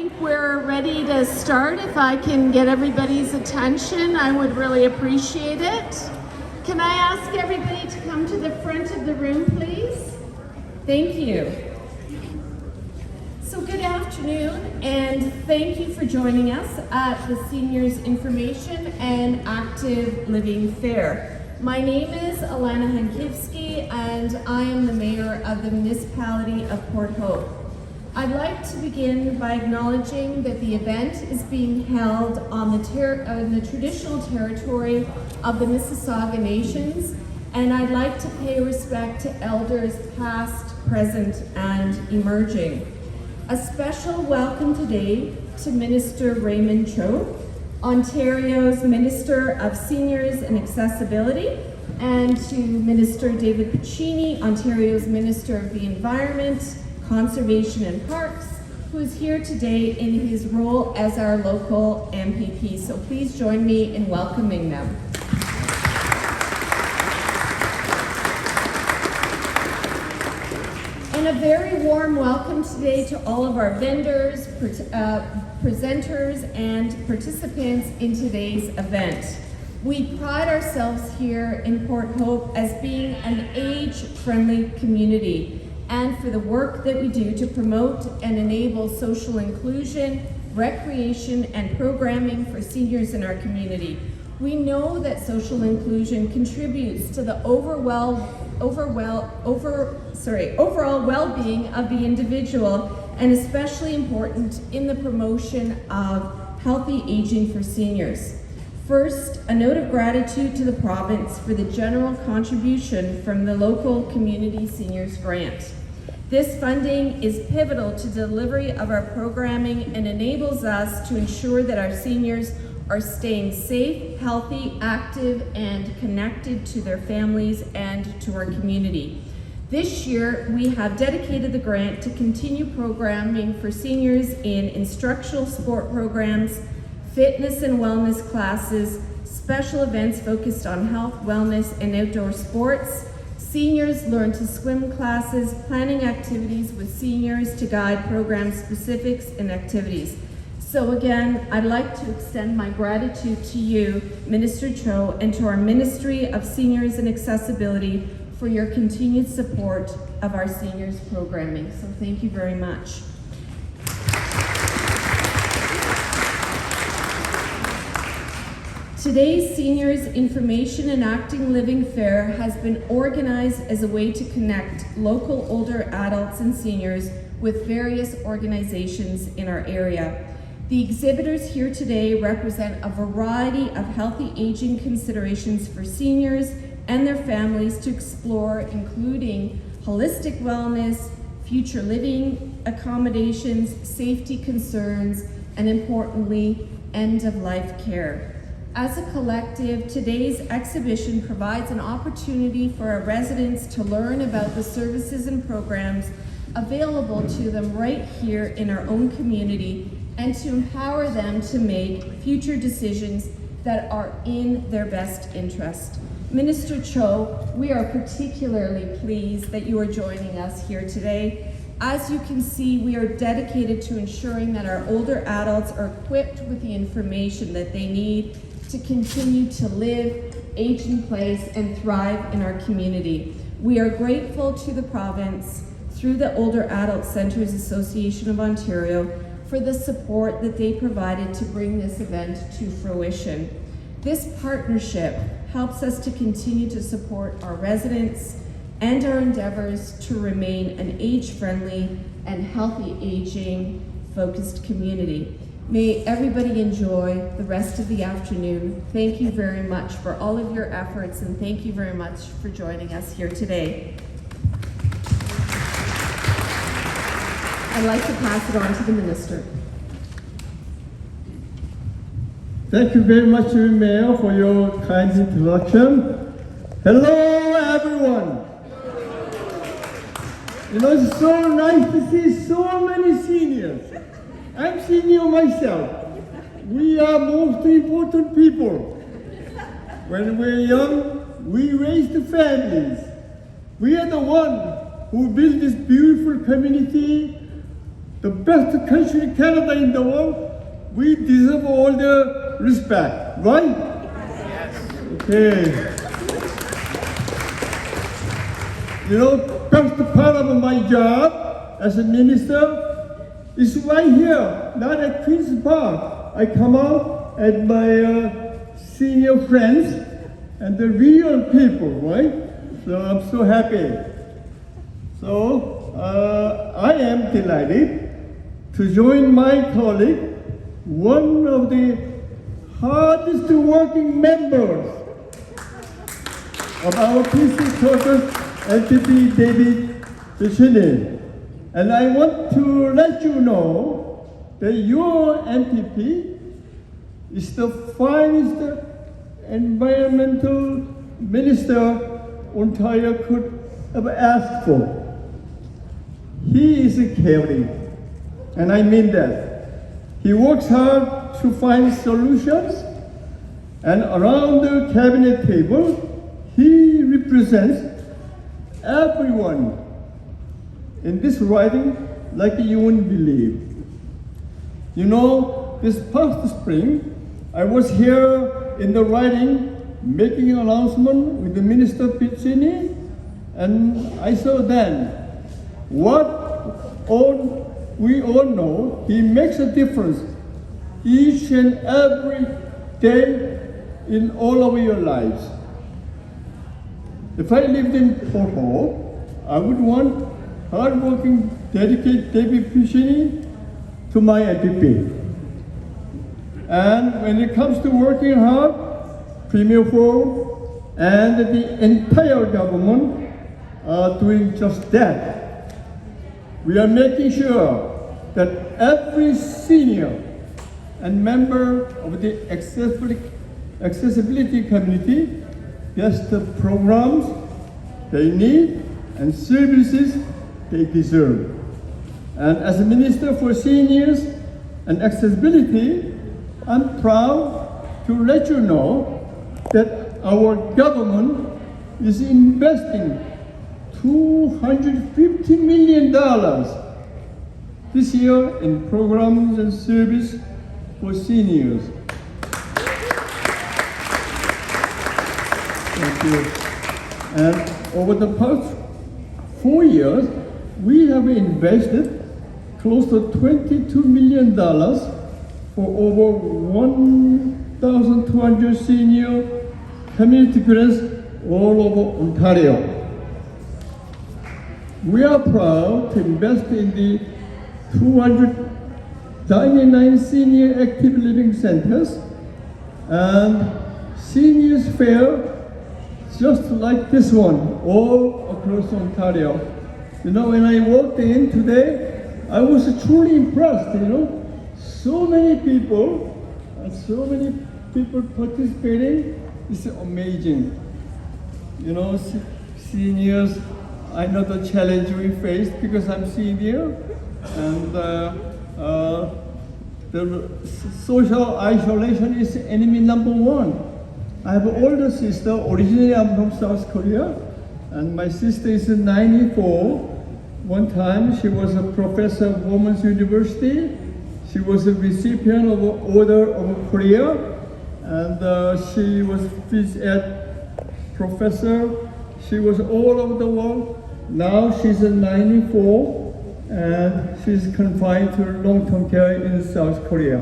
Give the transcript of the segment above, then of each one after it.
think we're ready to start. If I can get everybody's attention, I would really appreciate it. Can I ask everybody to come to the front of the room, please? Thank you. So good afternoon, and thank you for joining us at the Seniors Information and Active Living Fair. My name is Alana Hankivsky, and I am the Mayor of the Municipality of Port Hope. I'd like to begin by acknowledging that the event is being held on the traditional territory of the Mississauga Nations, and I'd like to pay respect to elders past, present, and emerging. A special welcome today to Minister Raymond Cho, Ontario's Minister of Seniors and Accessibility, and to Minister David Piccini, Ontario's Minister of the Environment, Conservation and Parks, who is here today in his role as our local MPP. So please join me in welcoming them. And a very warm welcome today to all of our vendors, presenters, and participants in today's event. We pride ourselves here in Port Hope as being an age-friendly community, and for the work that we do to promote and enable social inclusion, recreation, and programming for seniors in our community. We know that social inclusion contributes to the overall well-being of the individual, and especially important in the promotion of healthy aging for seniors. First, a note of gratitude to the province for the general contribution from the local Community Seniors Grant. This funding is pivotal to delivery of our programming and enables us to ensure that our seniors are staying safe, healthy, active, and connected to their families and to our community. This year, we have dedicated the grant to continue programming for seniors in instructional sport programs, fitness and wellness classes, special events focused on health, wellness, and outdoor sports. Seniors learn to swim classes, planning activities with seniors to guide program specifics and activities. So again, I'd like to extend my gratitude to you, Minister Cho, and to our Ministry of Seniors and Accessibility for your continued support of our seniors programming. So thank you very much. Today's Seniors Information and Active Living Fair has been organized as a way to connect local older adults and seniors with various organizations in our area. The exhibitors here today represent a variety of healthy aging considerations for seniors and their families to explore, including holistic wellness, future living accommodations, safety concerns, and importantly, end-of-life care. As a collective, today's exhibition provides an opportunity for our residents to learn about the services and programs available to them right here in our own community, and to empower them to make future decisions that are in their best interest. Minister Cho, we are particularly pleased that you are joining us here today. As you can see, we are dedicated to ensuring that our older adults are equipped with the information that they need to continue to live, age in place, and thrive in our community. We are grateful to the province, through the Older Adult Centres Association of Ontario, for the support that they provided to bring this event to fruition. This partnership helps us to continue to support our residents and our endeavors to remain an age-friendly and healthy aging focused community. May everybody enjoy the rest of the afternoon. Thank you very much for all of your efforts, and thank you very much for joining us here today. I'd like to pass it on to the Minister. Thank you very much, Mayor, for your kind introduction. Hello, everyone. You know, it's so nice to see so many seniors. I'm senior myself. We are most important people. When we're young, we raise the families. We are the one who build this beautiful community the best country, Canada in the world, we deserve all the respect, right? Okay. You know, best part of my job as a minister is right here, not at Queen's Park. I come out at my senior friends and the real people, right? So I'm so happy. So I am delighted to join my colleague, one of the hardest working members of our PC caucus, NPP David Ducheney. And I want to let you know that your NPP is the finest environmental minister Ontario could ever ask for. He is caring, and I mean that. He works hard to find solutions, and around the cabinet table, he represents everyone in this riding like you wouldn't believe. You know, this past spring, I was here in the riding making an announcement with the Minister Piccini, and I saw then we all know he makes a difference each and every day in all of your lives. If I lived in Port Hope, I would want hardworking, dedicated David Piccini to my NPP. And when it comes to working hard, Premier Ford and the entire government are doing just that. We are making sure that every senior and member of the accessibility community gets the programs they need and services they deserve. And as a Minister for Seniors and Accessibility, I'm proud to let you know that our government is investing $250 million this year in programs and service for seniors. Thank you. And over the past 4 years, we have invested close to $22 million for over 1,200 senior community grants all over Ontario. We are proud to invest in the 299 senior active living centers and seniors fair just like this one all across Ontario. You know, when I walked in today, I was truly impressed, you know. So many people participating. It's amazing. You know, seniors, I know the challenge we face because I'm senior, and the social isolation is enemy number one. I have an older sister, originally I'm from South Korea, and my sister is 94. One time she was a professor at Women's University. She was a recipient of the Order of Korea, and she was phys ed professor. She was all over the world. Now she's 94, and she's confined to long-term care in South Korea.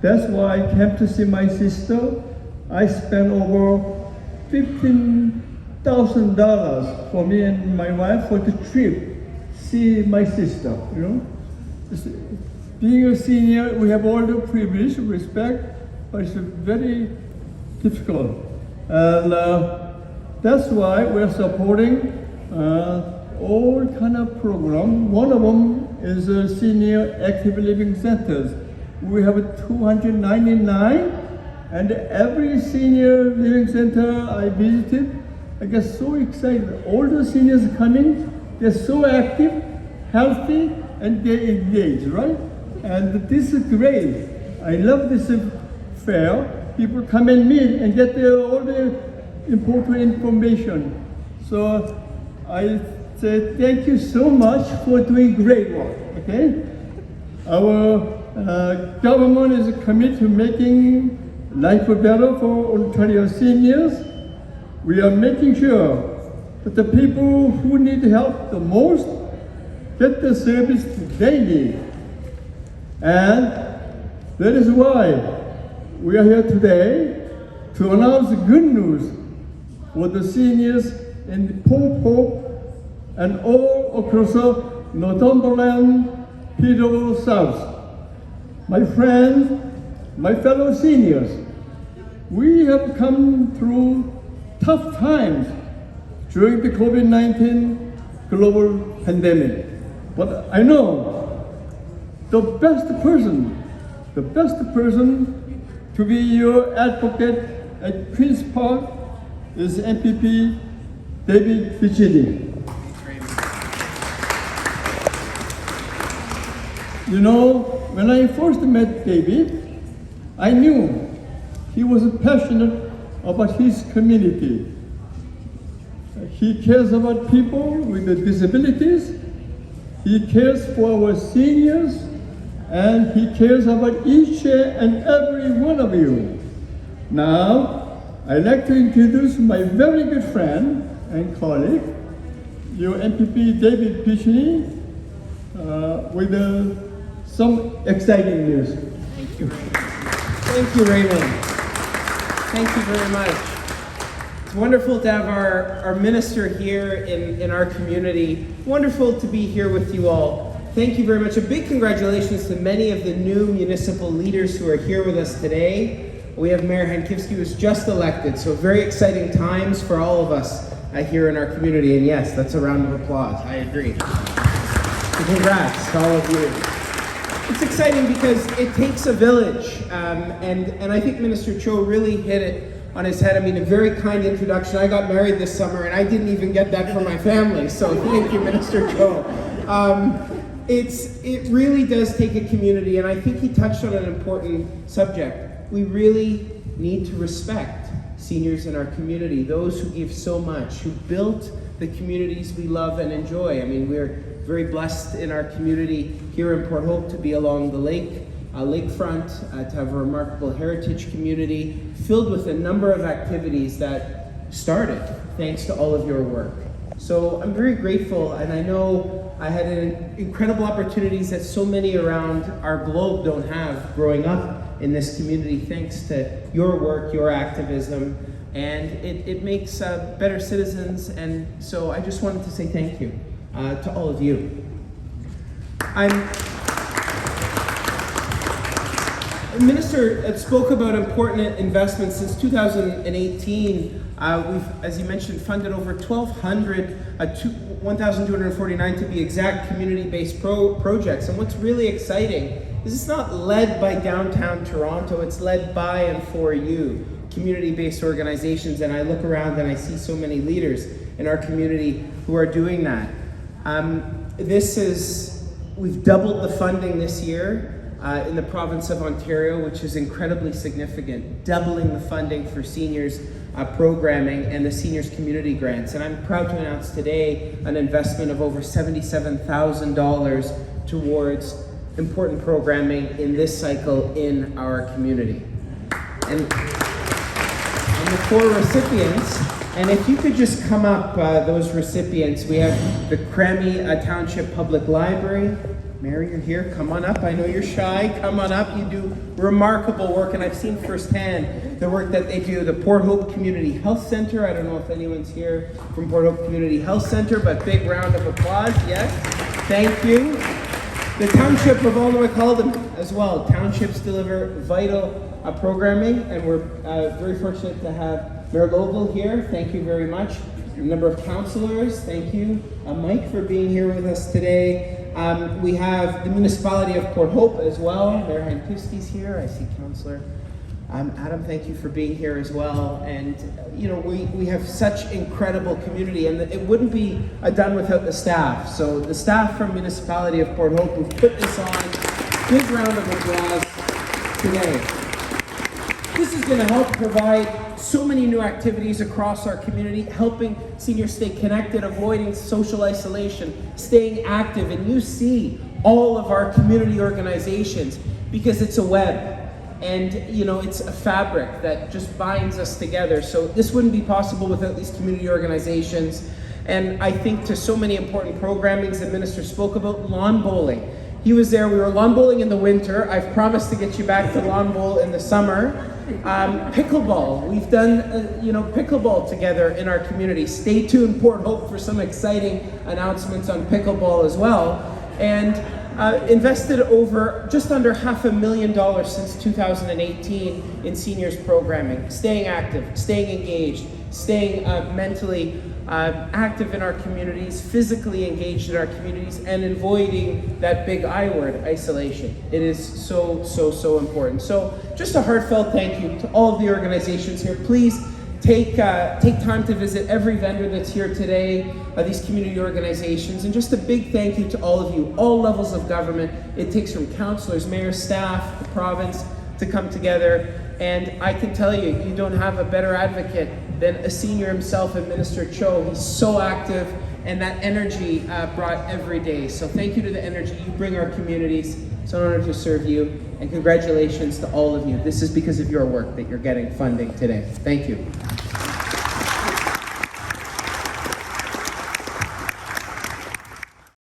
That's why I came to see my sister. I spent over $15,000 for me and my wife for the trip, see my sister, you know. Being a senior, we have all the privilege, respect, but it's very difficult. And that's why we're supporting all kind of program. One of them is senior active living centers. We have 299, and every senior living center I visited, I get so excited. All the seniors coming, they're so active, healthy, and they engage, right? And this is great. I love this fair. People come and meet and get all the important information. So I say thank you so much for doing great work, okay? Our government is committed to making life better for Ontario seniors. We are making sure that the people who need help the most get the service they need. And that is why we are here today to announce good news for the seniors in Port Hope and all across Northumberland, Peterborough South. My friends, my fellow seniors, we have come through tough times during the COVID-19 global pandemic. But I know the best person to be your advocate at Queen's Park is MPP David Piccini. You know, when I first met David, I knew he was passionate about his community. He cares about people with disabilities, he cares for our seniors, and he cares about each and every one of you. Now, I'd like to introduce my very good friend and colleague, your MPP David Piccini, with some exciting news. Thank you. Thank you, Raymond. Thank you very much. It's wonderful to have our minister here in our community. Wonderful to be here with you all. Thank you very much. A big congratulations to many of the new municipal leaders who are here with us today. We have Mayor Hankivsky, who was just elected, so very exciting times for all of us here in our community. And yes, that's a round of applause. I agree. So congrats to all of you. It's exciting because it takes a village, and I think Minister Cho really hit it on his head. I mean, a very kind introduction. I got married this summer, and I didn't even get that for my family, so thank you, Minister Cho. It really does take a community, and I think he touched on an important subject. We really need to respect seniors in our community, those who give so much, who built the communities we love and enjoy. I mean, we're very blessed in our community here in Port Hope to be along the lake, lakefront, to have a remarkable heritage community filled with a number of activities that started thanks to all of your work. So I'm very grateful, and I know I had incredible opportunities that so many around our globe don't have growing up in this community thanks to your work, your activism, and it makes better citizens. And so I just wanted to say thank you to all of you. The Minister spoke about important investments. Since 2018, we've, as you mentioned, funded over 1,249 to be exact, community-based projects. And what's really exciting is it's not led by downtown Toronto, it's led by and for you, community-based organizations. And I look around and I see so many leaders in our community who are doing that. We've doubled the funding this year in the province of Ontario, which is incredibly significant, doubling the funding for seniors programming and the seniors community grants. And I'm proud to announce today an investment of over $77,000 towards important programming in this cycle in our community. And the four recipients, and if you could just come up, those recipients, we have the Cremy Township Public Library. Mary, you're here, come on up. I know you're shy, come on up. You do remarkable work, and I've seen firsthand the work that they do. The Port Hope Community Health Center, I don't know if anyone's here from Port Hope Community Health Center, but big round of applause, yes. Thank you. The Township of Alnwick-Halden as well. Townships deliver vital programming, and we're very fortunate to have Mayor Lovell here. Thank you very much. A number of councillors, thank you. Mike for being here with us today. We have the municipality of Port Hope as well. Mayor Hankivsky's here. I see Councillor Adam, thank you for being here as well. And you know, we have such incredible community, and it wouldn't be done without the staff. So the staff from municipality of Port Hope who've put this on. Big round of applause today. This is going to help provide so many new activities across our community, helping seniors stay connected, avoiding social isolation, staying active. And you see all of our community organizations because it's a web. And it's a fabric that just binds us together. So this wouldn't be possible without these community organizations. And I think to so many important programmings the minister spoke about, lawn bowling. He was there, we were lawn bowling in the winter. I've promised to get you back to lawn bowl in the summer. Pickleball, we've done pickleball together in our community. Stay tuned, Port Hope, for some exciting announcements on pickleball as well. And invested over just under $500,000 since 2018 in seniors programming, staying active, staying engaged, staying mentally active in our communities, physically engaged in our communities, and avoiding that big I word, isolation. It is so important. So just a heartfelt thank you to all of the organizations here. Please take time to visit every vendor that's here today, these community organizations, and just a big thank you to all of you, all levels of government. It takes from councillors, mayors, staff, the province to come together. And I can tell you, you don't have a better advocate than a senior himself, Minister Cho. He's so active, and that energy brought every day. So thank you to the energy you bring our communities. It's an honor to serve you, and congratulations to all of you. This is because of your work that you're getting funding today. Thank you.